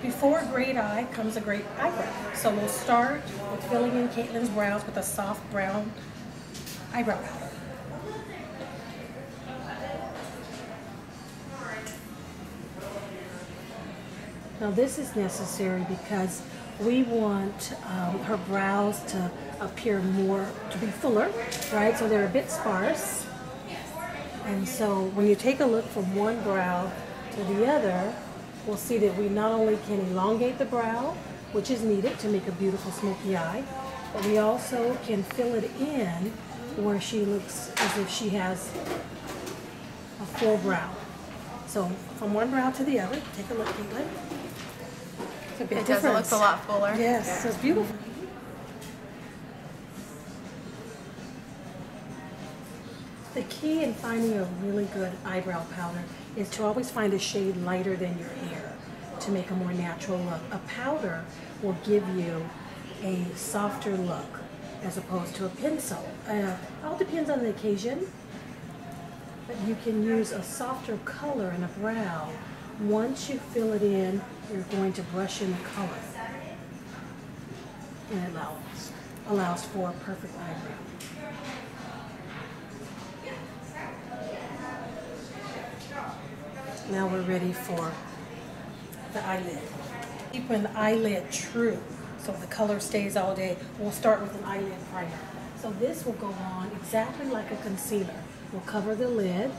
Before a great eye comes a great eyebrow. So we'll start with filling in Caitlin's brows with a soft brown eyebrow powder. Now this is necessary because we want her brows to appear more, to be fuller, right? So they're a bit sparse. And so when you take a look from one brow to the other, we'll see that we not only can elongate the brow, which is needed to make a beautiful smoky eye, but we also can fill it in where she looks as if she has a full brow. So from one brow to the other, take a look, Caitlin. It's a bit different. It looks a lot fuller. Yes, yeah. So it's beautiful. The key in finding a really good eyebrow powder is to always find a shade lighter than your hair to make a more natural look. A powder will give you a softer look as opposed to a pencil. It all depends on the occasion, but you can use a softer color in a brow. Once you fill it in, you're going to brush in the color, and it allows for a perfect eyebrow. Now we're ready for the eyelid. Keep an eyelid true so the color stays all day. We'll start with an eyelid primer. So this will go on exactly like a concealer. We'll cover the lid,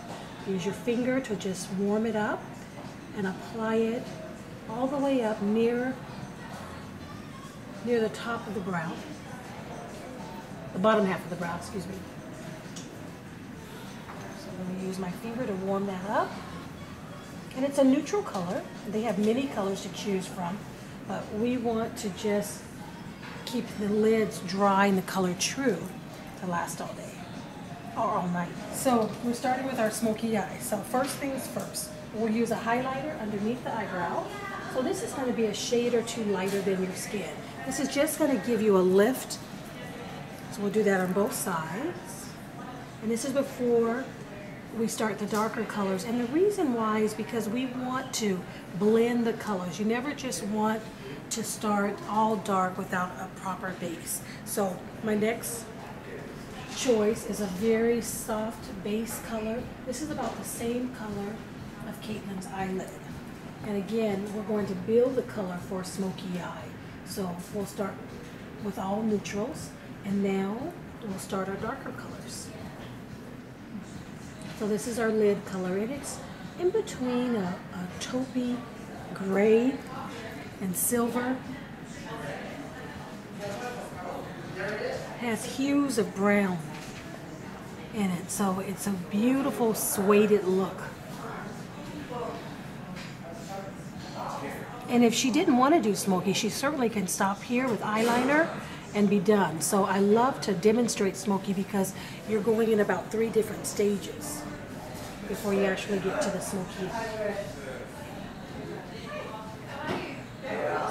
use your finger to just warm it up and apply it all the way up near the top of the brow. The bottom half of the brow, excuse me. So I'm going to use my finger to warm that up. And it's a neutral color. They have many colors to choose from, but we want to just keep the lids dry and the color true to last all day or all night. So we're starting with our smoky eye. So first things first, we'll use a highlighter underneath the eyebrow. So this is going to be a shade or two lighter than your skin. This is just going to give you a lift. So we'll do that on both sides. And this is before we start the darker colors, and the reason why is because we want to blend the colors. You never just want to start all dark without a proper base. So my next choice is a very soft base color. This is about the same color of Caitlin's eyelid. And again, we're going to build the color for a smoky eye. So we'll start with all neutrals, and now we'll start our darker colors. So this is our lid color, and it's in between a taupey gray and silver. It has hues of brown in it, so it's a beautiful suede look. And if she didn't want to do smoky, she certainly can stop here with eyeliner and be done. So I love to demonstrate smoky because you're going in about 3 different stages before you actually get to the smoky.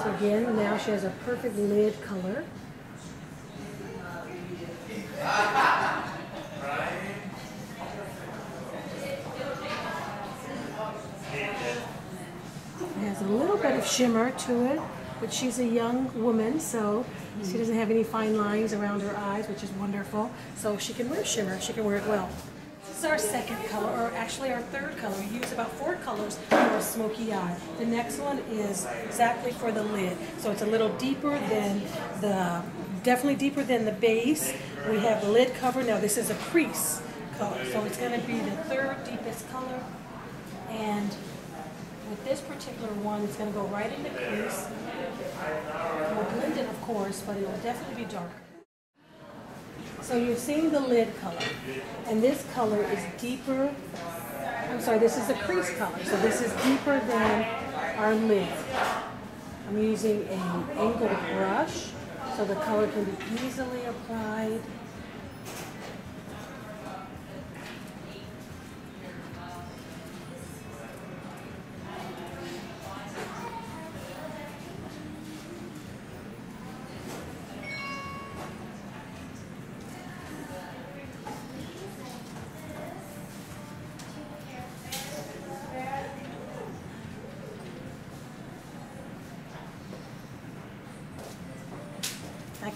So again, now she has a perfect lid color. It has a little bit of shimmer to it, but she's a young woman, so she doesn't have any fine lines around her eyes, which is wonderful. So she can wear shimmer, she can wear it well. This is our second color, or actually our third color. We use about 4 colors for a smoky eye. The next one is exactly for the lid. So it's a little deeper than definitely deeper than the base. We have the lid cover. Now this is a crease color. So it's going to be the 3rd deepest color. And with this particular one, it's going to go right in the crease. We'll blend it, of course, but it will definitely be darker. So you're seeing the lid color, and this color is deeper. I'm sorry, this is the crease color, so this is deeper than our lid. I'm using an angled brush, so the color can be easily applied.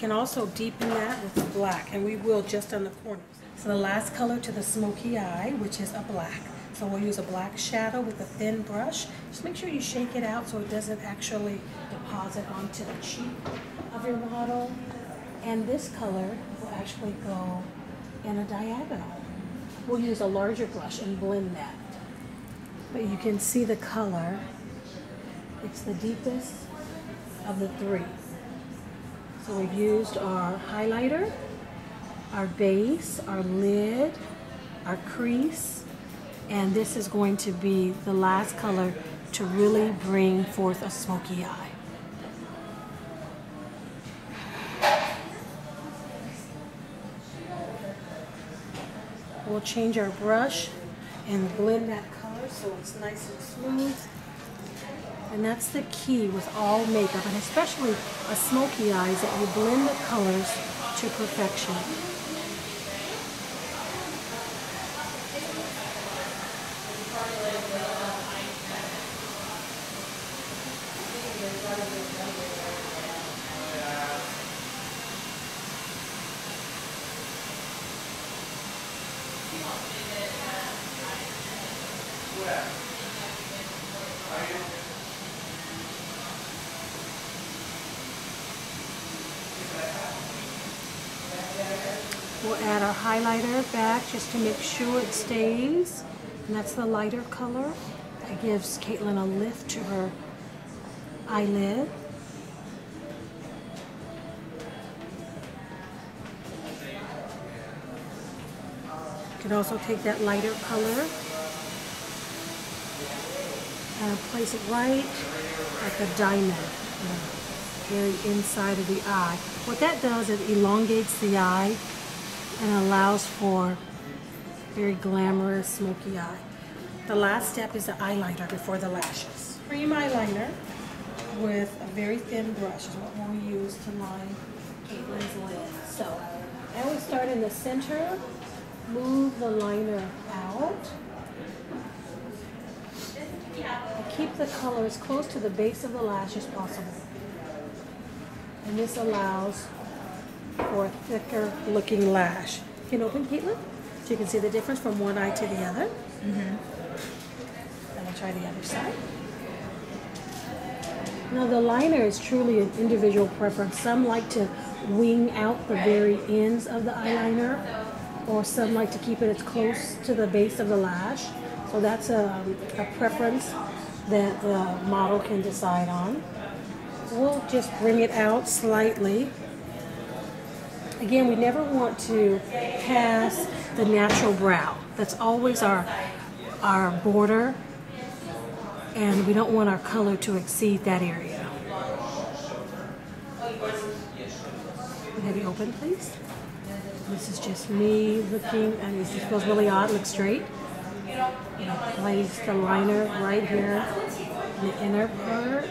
can also deepen that with black, and we will just on the corners. So the last color to the smoky eye, which is a black. So we'll use a black shadow with a thin brush. Just make sure you shake it out so it doesn't actually deposit onto the cheek of your model. And this color will actually go in a diagonal. We'll use a larger brush and blend that. But you can see the color. It's the deepest of the three. So we've used our highlighter, our base, our lid, our crease, and this is going to be the last color to really bring forth a smoky eye. We'll change our brush and blend that color so it's nice and smooth. And that's the key with all makeup, and especially a smoky eye, is that you blend the colors to perfection. We'll add our highlighter back just to make sure it stays. And that's the lighter color. That gives Caitlin a lift to her eyelid. You can also take that lighter color and place it right like a diamond, very inside of the eye. What that does, it elongates the eye and allows for very glamorous smoky eye. The last step is the eyeliner before the lashes. Cream eyeliner with a very thin brush is what we'll use to line Caitlin's lid. So I always start in the center, move the liner out, and keep the color as close to the base of the lash as possible. And this allows for a thicker looking lash. You can open, Caitlin, so you can see the difference from one eye to the other. And I'll try the other side. Now the liner is truly an individual preference. Some like to wing out the very ends of the eyeliner, or some like to keep it as close to the base of the lash. So that's a preference that the model can decide on. We'll just bring it out slightly. Again, we never want to pass the natural brow. That's always our border, and we don't want our color to exceed that area. Have you open, please? This is just me looking, and this feels really odd. Look straight. Place the liner right here in the inner part.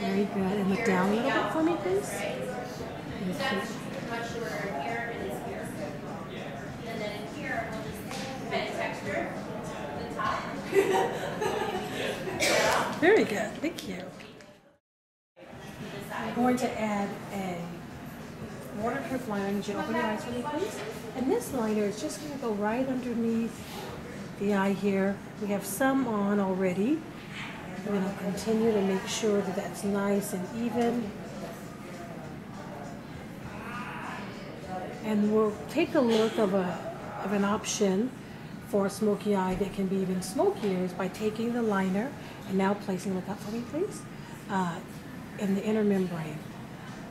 Very good. And look down a little bit for me, please. Very good. Thank you. I'm going to add a waterproof liner. I need you to open your eyes for me, please. And this liner is just going to go right underneath the eye here. We have some on already. We're going to continue to make sure that that's nice and even. And we'll take a look of an option for a smoky eye that can be even smokier is by taking the liner and now placing, look up for me please, in the inner membrane.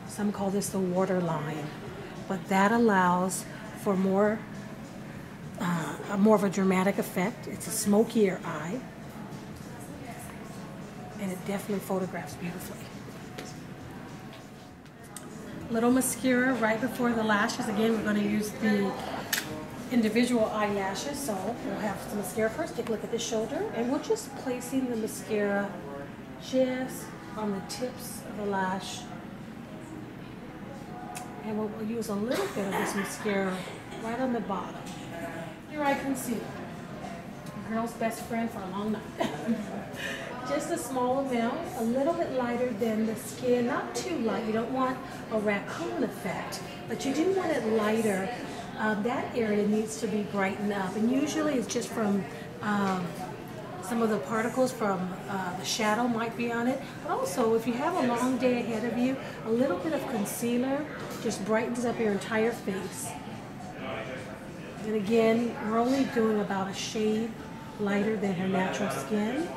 Some call this the waterline, but that allows for more of a dramatic effect. It's a smokier eye, and it definitely photographs beautifully. Little mascara right before the lashes. Again, we're going to use the individual eyelashes, so we'll have some mascara first. Take a look at the shoulder, and we're just placing the mascara just on the tips of the lash. And we'll use a little bit of this mascara right on the bottom. Your eye concealer. Girl's best friend for a long night. Just a small amount, a little bit lighter than the skin, not too light. You don't want a raccoon effect, but you do want it lighter. That area needs to be brightened up, and usually it's just from some of the particles from the shadow might be on it. But also, if you have a long day ahead of you, a little bit of concealer just brightens up your entire face. And again, we're only doing about a shade lighter than her natural skin.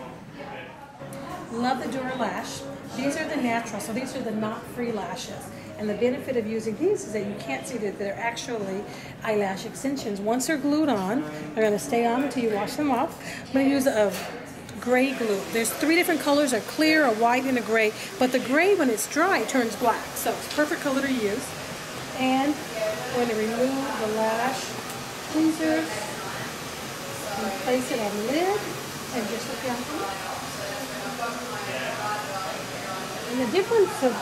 Love the Dura Lash. These are the natural, so these are the knot-free lashes. And the benefit of using these is that you can't see that they're actually eyelash extensions. Once they're glued on, they're going to stay on until you wash them off. I'm going to use a gray glue. There's 3 different colors, a clear, a white, and a gray. But the gray, when it's dry, turns black. So it's a perfect color to use. And we're going to remove the lash tweezers and place it on the lid and just look down through it. And the difference of,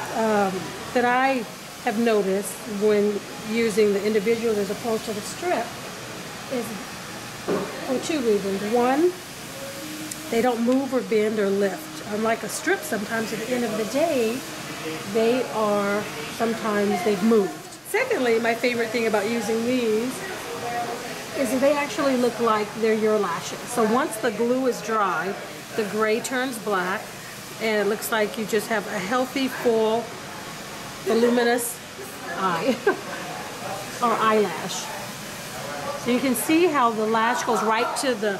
that I have noticed when using the individual as opposed to the strip is for 2 reasons. One, they don't move or bend or lift. Unlike a strip, sometimes at the end of the day, they've moved. Secondly, my favorite thing about using these is that they actually look like they're your lashes. So once the glue is dry, the gray turns black, and it looks like you just have a healthy, full, voluminous eye or eyelash. So you can see how the lash goes right to the,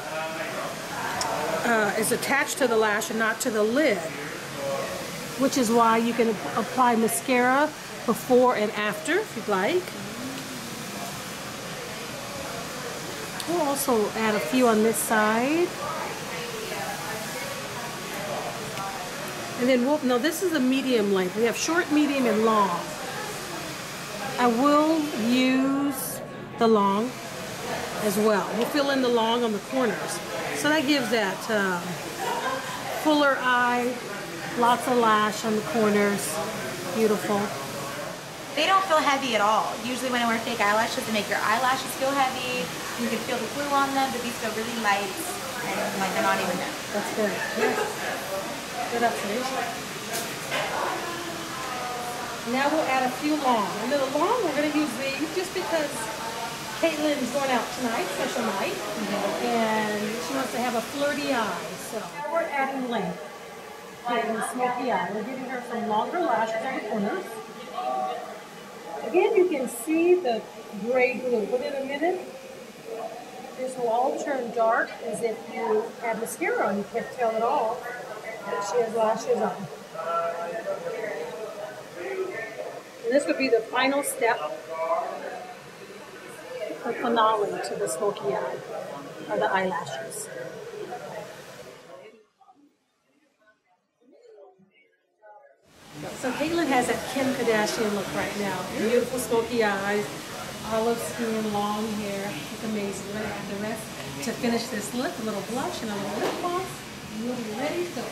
is attached to the lash and not to the lid, which is why you can apply mascara before and after if you'd like. We'll also add a few on this side. And then no, this is a medium length. We have short, medium, and long. I will use the long as well. We'll fill in the long on the corners. So that gives that fuller eye, lots of lash on the corners. Beautiful. They don't feel heavy at all. Usually when I wear fake eyelashes, they make your eyelashes feel heavy. You can feel the glue on them, but these feel really light and like they're not even there. That's good. Yes. Good observation. Now we'll add a few long. And then the long, we're going to use these just because Caitlin's going out tonight, special night, and she wants to have a flirty eye. So now we're adding length. Caitlin's smoky eye. We're giving her some longer lashes on the corners. Again, you can see the gray glue, but in a minute, this will all turn dark as if you had mascara on. You can't tell at all that she has lashes on. And this would be the final step, the finale to the smoky eye, or the eyelashes. So Caitlin has that Kim Kardashian look right now. Beautiful smoky eyes, olive skin, long hair. It's amazing. We're going to add the rest to finish this look. A little blush and a little lip gloss. And we'll be ready to go.